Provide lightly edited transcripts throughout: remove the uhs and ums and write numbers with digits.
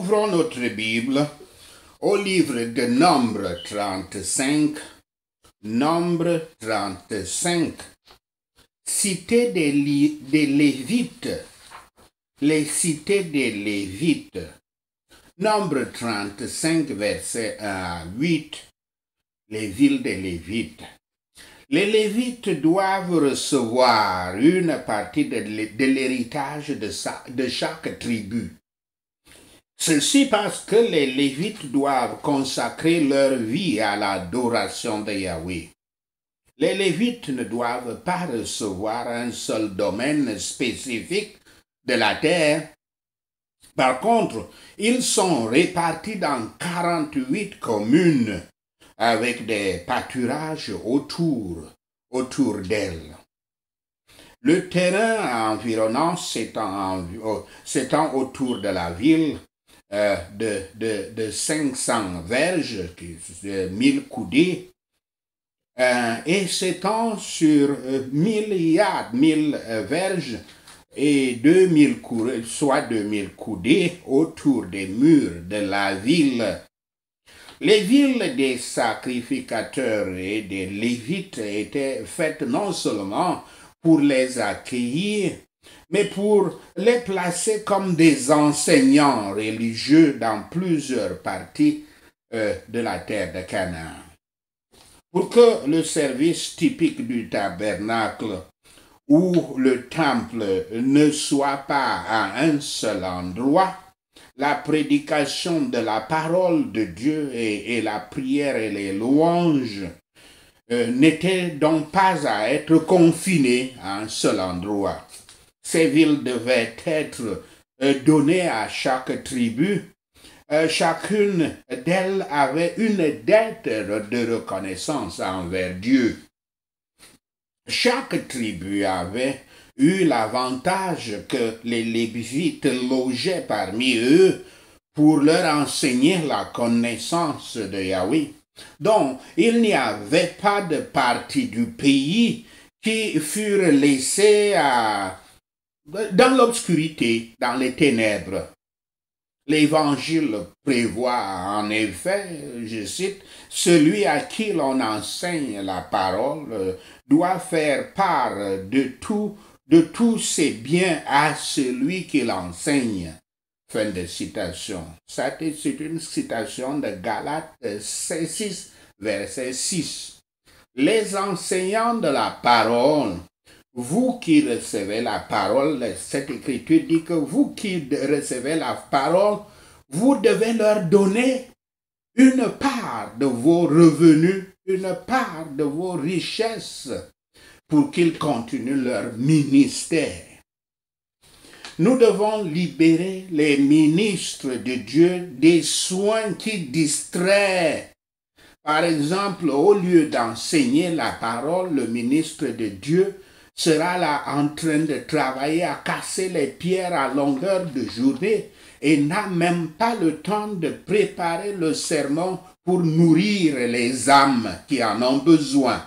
Ouvrons notre Bible au livre de Nombre 35. Nombre 35. Cité des Lévites. Les cités des Lévites. Nombre 35, verset 1 à 8. Les villes des Lévites. Les Lévites doivent recevoir une partie de l'héritage de chaque tribu. Ceci parce que les Lévites doivent consacrer leur vie à l'adoration de Yahweh. Les Lévites ne doivent pas recevoir un seul domaine spécifique de la terre. Par contre, ils sont répartis dans 48 communes avec des pâturages autour d'elles. Le terrain environnant s'étend autour de la ville de 500 verges, 1000 coudées, et s'étend sur 1000 yards, 1000 verges et 2000 coudées, soit 2000 coudées autour des murs de la ville. Les villes des sacrificateurs et des Lévites étaient faites non seulement pour les accueillir, mais pour les placer comme des enseignants religieux dans plusieurs parties de la terre de Canaan. Pour que le service typique du tabernacle ou le temple ne soit pas à un seul endroit, la prédication de la parole de Dieu et la prière et les louanges n'étaient donc pas à être confinées à un seul endroit. Ces villes devaient être données à chaque tribu. Chacune d'elles avait une dette de reconnaissance envers Dieu. Chaque tribu avait eu l'avantage que les Lévites logeaient parmi eux pour leur enseigner la connaissance de Yahweh. Donc, il n'y avait pas de partie du pays qui furent laissées dans l'obscurité, dans les ténèbres. L'Évangile prévoit en effet, je cite, « Celui à qui l'on enseigne la parole doit faire part de tous ses biens à celui qui l'enseigne. » Fin de citation. C'est une citation de Galates 6, verset 6. Les enseignants de la parole, vous qui recevez la parole, cette écriture dit que vous qui recevez la parole, vous devez leur donner une part de vos revenus, une part de vos richesses pour qu'ils continuent leur ministère. Nous devons libérer les ministres de Dieu des soins qui distraient. Par exemple, au lieu d'enseigner la parole, le ministre de Dieu sera là en train de travailler à casser les pierres à longueur de journée et n'a même pas le temps de préparer le sermon pour nourrir les âmes qui en ont besoin.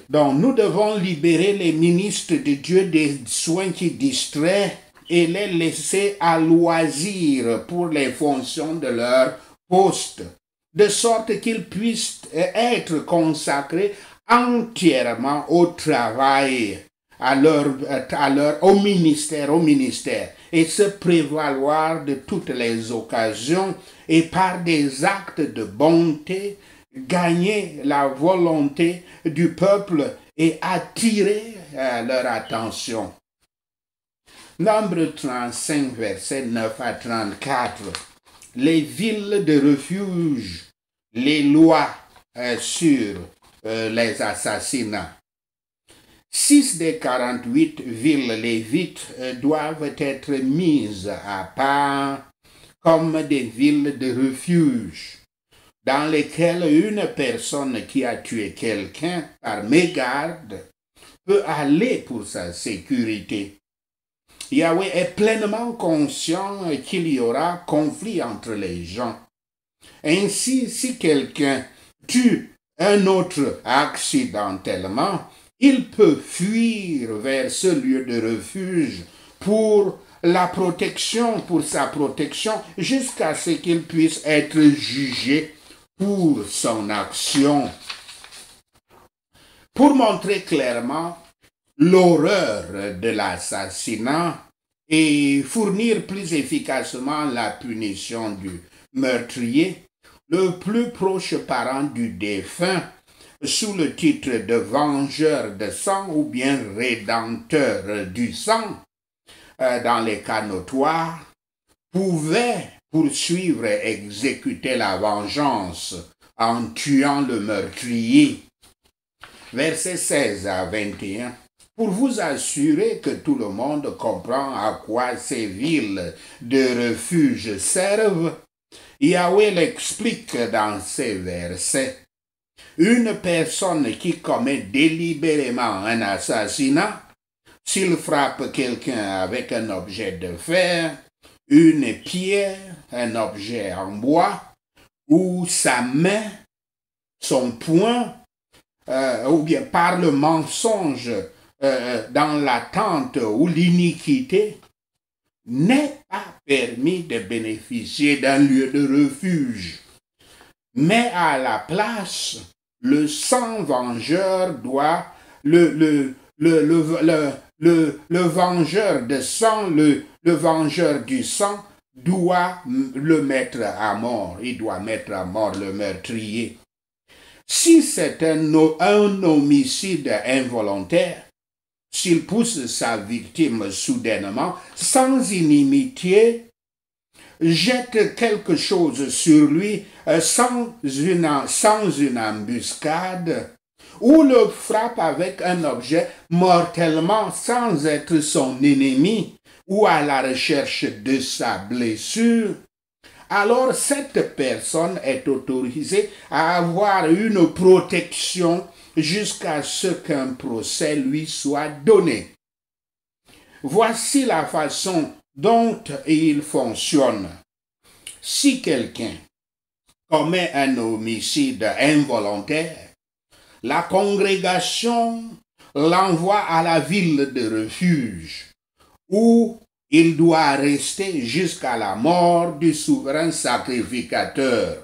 Donc, nous devons libérer les ministres de Dieu des soins qui distraient et les laisser à loisir pour les fonctions de leur poste, de sorte qu'ils puissent être consacrés entièrement au travail, au ministère, et se prévaloir de toutes les occasions et par des actes de bonté, gagner la volonté du peuple et attirer leur attention. Nombre 35, versets 9 à 34. Les villes de refuge, les lois sur les assassinats. 6 des 48 villes lévites doivent être mises à part comme des villes de refuge, dans lesquelles une personne qui a tué quelqu'un par mégarde peut aller pour sa sécurité. Yahweh est pleinement conscient qu'il y aura conflit entre les gens. Ainsi, si quelqu'un tue un autre accidentellement, il peut fuir vers ce lieu de refuge pour la protection pour sa protection jusqu'à ce qu'il puisse être jugé pour son action. Pour montrer clairement l'horreur de l'assassinat et fournir plus efficacement la punition du meurtrier, le plus proche parent du défunt, sous le titre de vengeur de sang ou bien rédempteur du sang, dans les cas notoires, pouvait poursuivre et exécuter la vengeance en tuant le meurtrier. Versets 16 à 21. Pour vous assurer que tout le monde comprend à quoi ces villes de refuge servent, Yahweh l'explique dans ces versets. Une personne qui commet délibérément un assassinat, s'il frappe quelqu'un avec un objet de fer, une pierre, un objet en bois, ou sa main, son poing, ou bien par le mensonge dans l'attente ou l'iniquité, n'est pas permis de bénéficier d'un lieu de refuge. Mais à la place, le sang vengeur doit, le vengeur de sang, le vengeur du sang doit le mettre à mort. Il doit mettre à mort le meurtrier. Si c'est un homicide involontaire, s'il pousse sa victime soudainement, sans inimitié, jette quelque chose sur lui sans une embuscade, ou le frappe avec un objet mortellement sans être son ennemi, ou à la recherche de sa blessure, alors cette personne est autorisée à avoir une protection jusqu'à ce qu'un procès lui soit donné. Voici la façon dont il fonctionne. Si quelqu'un commet un homicide involontaire, la congrégation l'envoie à la ville de refuge où il doit rester jusqu'à la mort du souverain sacrificateur.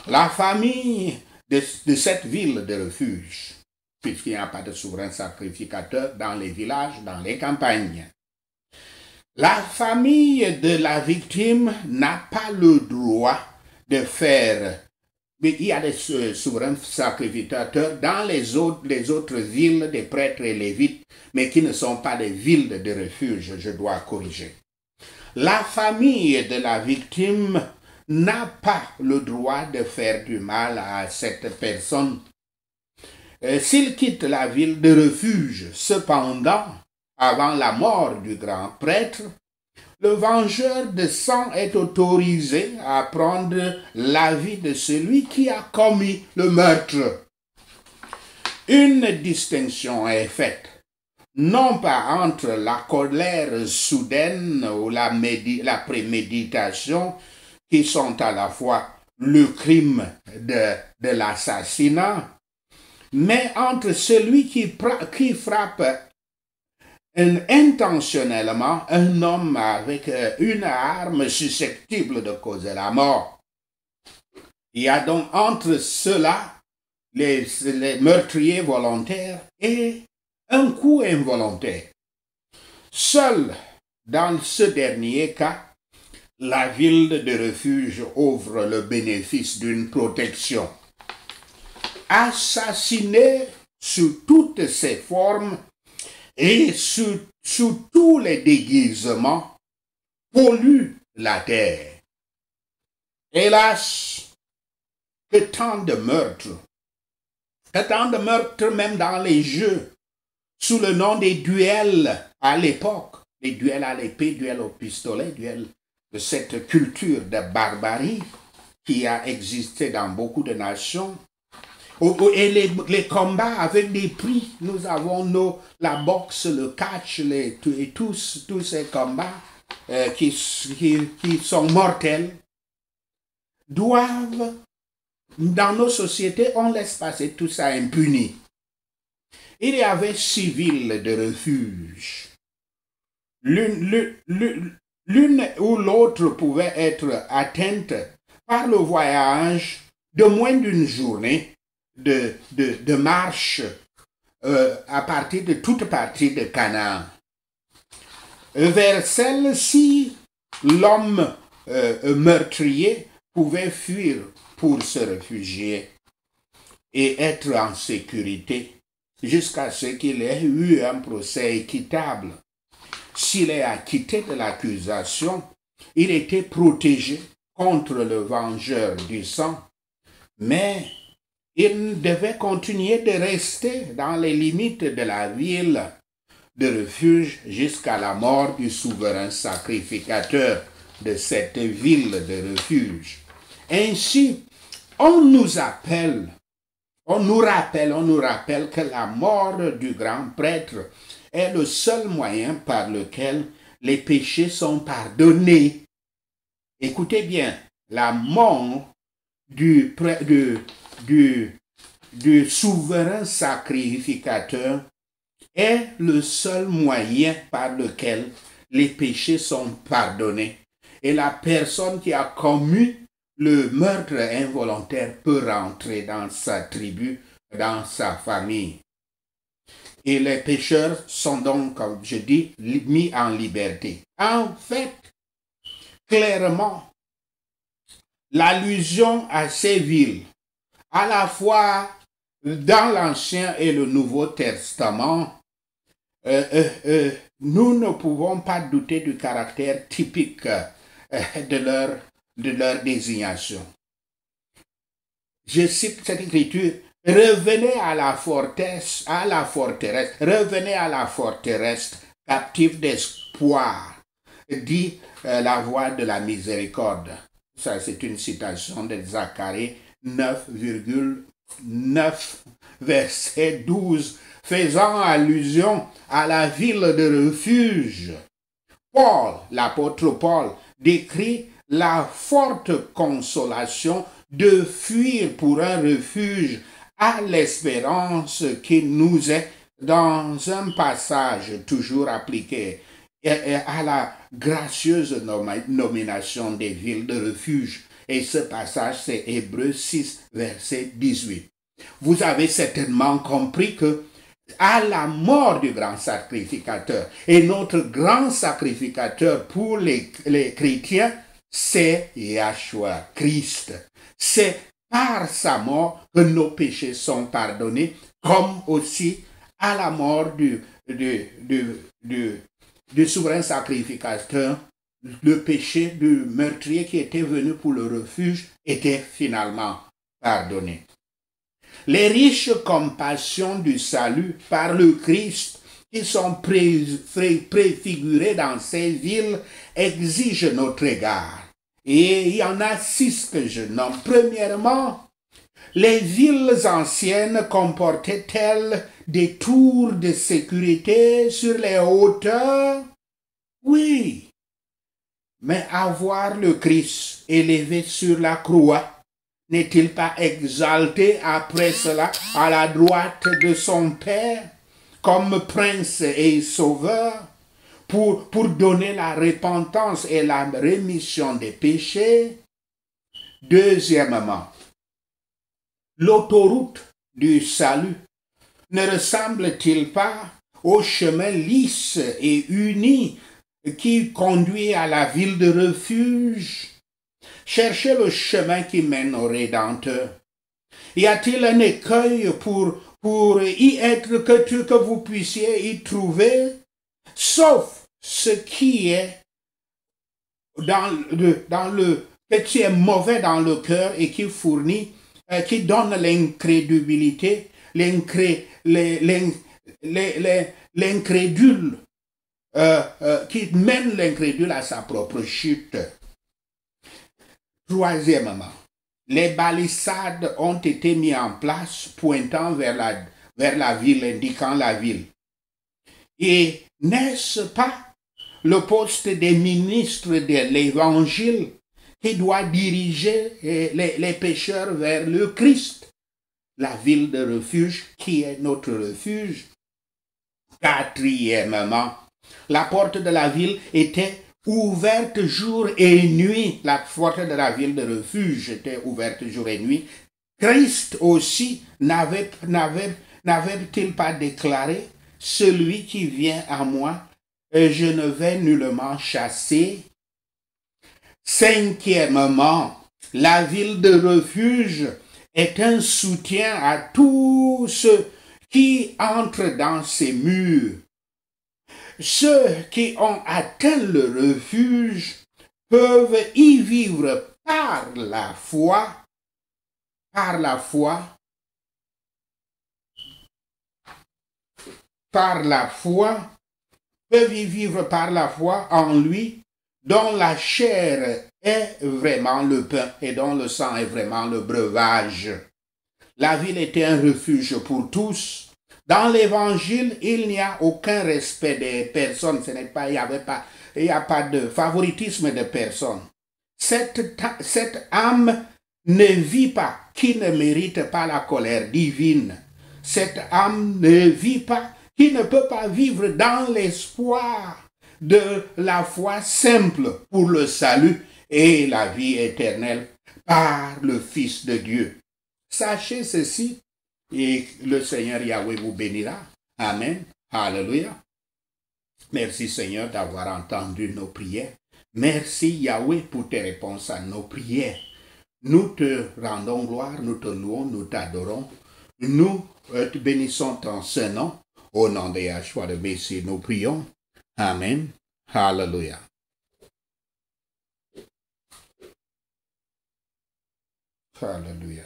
La famille de cette ville de refuge, puisqu'il n'y a pas de souverain sacrificateur dans les villages, dans les campagnes, la famille de la victime n'a pas le droit de faire. Mais il y a des souverains sacrificateurs dans les autres villes des prêtres et lévites, mais qui ne sont pas des villes de refuge, je dois corriger. La famille de la victime n'a pas le droit de faire du mal à cette personne. S'il quitte la ville de refuge, cependant, avant la mort du grand prêtre, le vengeur de sang est autorisé à prendre la vie de celui qui a commis le meurtre. Une distinction est faite, non pas entre la colère soudaine ou la préméditation, qui sont à la fois le crime de l'assassinat, mais entre celui qui frappe intentionnellement un homme avec une arme susceptible de causer la mort. Il y a donc entre cela les meurtriers volontaires et un coup involontaire. Seul dans ce dernier cas, la ville de refuge offre le bénéfice d'une protection. Assassiner sous toutes ses formes et sous tous les déguisements pollue la terre. Hélas, que tant de meurtres même dans les jeux, sous le nom des duels à l'époque, les duels à l'épée, duels au pistolet, duels de cette culture de barbarie qui a existé dans beaucoup de nations. Et les combats avec des prix, nous avons la boxe, le catch, et tous ces combats qui sont mortels, doivent, dans nos sociétés, on laisse passer tout ça impuni. Il y avait 6 villes de refuge. L'une ou l'autre pouvait être atteinte par le voyage de moins d'une journée de marche à partir de toute partie de Canaan. Vers celle-ci, l'homme meurtrier pouvait fuir pour se réfugier et être en sécurité jusqu'à ce qu'il ait eu un procès équitable. S'il est acquitté de l'accusation, il était protégé contre le vengeur du sang, mais il devait continuer de rester dans les limites de la ville de refuge jusqu'à la mort du souverain sacrificateur de cette ville de refuge. Ainsi, on nous rappelle que la mort du grand prêtre est le seul moyen par lequel les péchés sont pardonnés. Écoutez bien, la mort du souverain sacrificateur est le seul moyen par lequel les péchés sont pardonnés. Et la personne qui a commis le meurtre involontaire peut rentrer dans sa tribu, dans sa famille. Et les pécheurs sont donc, comme je dis, mis en liberté. En fait, clairement, l'allusion à ces villes, à la fois dans l'Ancien et le Nouveau Testament, nous ne pouvons pas douter du caractère typique de leur désignation. Je cite cette écriture: revenez à la forteresse, revenez à la forteresse, captifs d'espoir, dit la voix de la miséricorde. Ça, c'est une citation de Zacharie 9,9, verset 12, faisant allusion à la ville de refuge. Paul, l'apôtre Paul, décrit la forte consolation de fuir pour un refuge à l'espérance qui nous est dans un passage toujours appliqué à la gracieuse nomination des villes de refuge. Et ce passage, c'est Hébreux 6, verset 18. Vous avez certainement compris que à la mort du grand sacrificateur, et notre grand sacrificateur pour les chrétiens, c'est Yahshua Christ. C'est par sa mort que nos péchés sont pardonnés, comme aussi à la mort du souverain sacrificateur, le péché du meurtrier qui était venu pour le refuge était finalement pardonné. Les riches compassions du salut par le Christ qui sont préfigurées dans ces villes exigent notre égard. Et il y en a 6 que je nomme. Premièrement, les villes anciennes comportaient-elles des tours de sécurité sur les hauteurs? Oui. Mais avoir le Christ élevé sur la croix, n'est-il pas exalté après cela à la droite de son Père comme prince et sauveur pour donner la repentance et la rémission des péchés? Deuxièmement, l'autoroute du salut ne ressemble-t-il pas au chemin lisse et uni qui conduit à la ville de refuge? Cherchez le chemin qui mène au Rédempteur. Y a-t-il un écueil pour y être que vous puissiez y trouver? Sauf ce qui est qui est mauvais dans le cœur et qui fournit, qui donne l'incrédulité, l'incrédule, qui mène l'incrédule à sa propre chute. Troisièmement, les balissades ont été mises en place pointant vers la ville, indiquant la ville. Et n'est-ce pas le poste des ministres de l'Évangile qui doit diriger les pécheurs vers le Christ, la ville de refuge qui est notre refuge? Quatrièmement, La porte de la ville était ouverte jour et nuit. La porte de la ville de refuge était ouverte jour et nuit. Christ aussi n'avait-il pas déclaré, celui qui vient à moi, je ne vais nullement chasser. Cinquièmement, la ville de refuge est un soutien à tous ceux qui entrent dans ses murs. Ceux qui ont atteint le refuge peuvent y vivre par la foi, peuvent y vivre par la foi en lui, dont la chair est vraiment le pain et dont le sang est vraiment le breuvage. La ville était un refuge pour tous. Dans l'évangile, il n'y a aucun respect des personnes. Il n'y a pas de favoritisme de personnes. Cette âme ne vit pas, qui ne mérite pas la colère divine. Cette âme ne vit pas, qui ne peut pas vivre dans l'espoir de la foi simple pour le salut et la vie éternelle par le Fils de Dieu. Sachez ceci et le Seigneur Yahweh vous bénira. Amen. Alléluia. Merci Seigneur d'avoir entendu nos prières. Merci Yahweh pour tes réponses à nos prières. Nous te rendons gloire, nous te louons, nous t'adorons. Nous te bénissons ton Saint-Nom. Au nom de Yahshua de Messie, nous prions. Amen. Alléluia. Alléluia.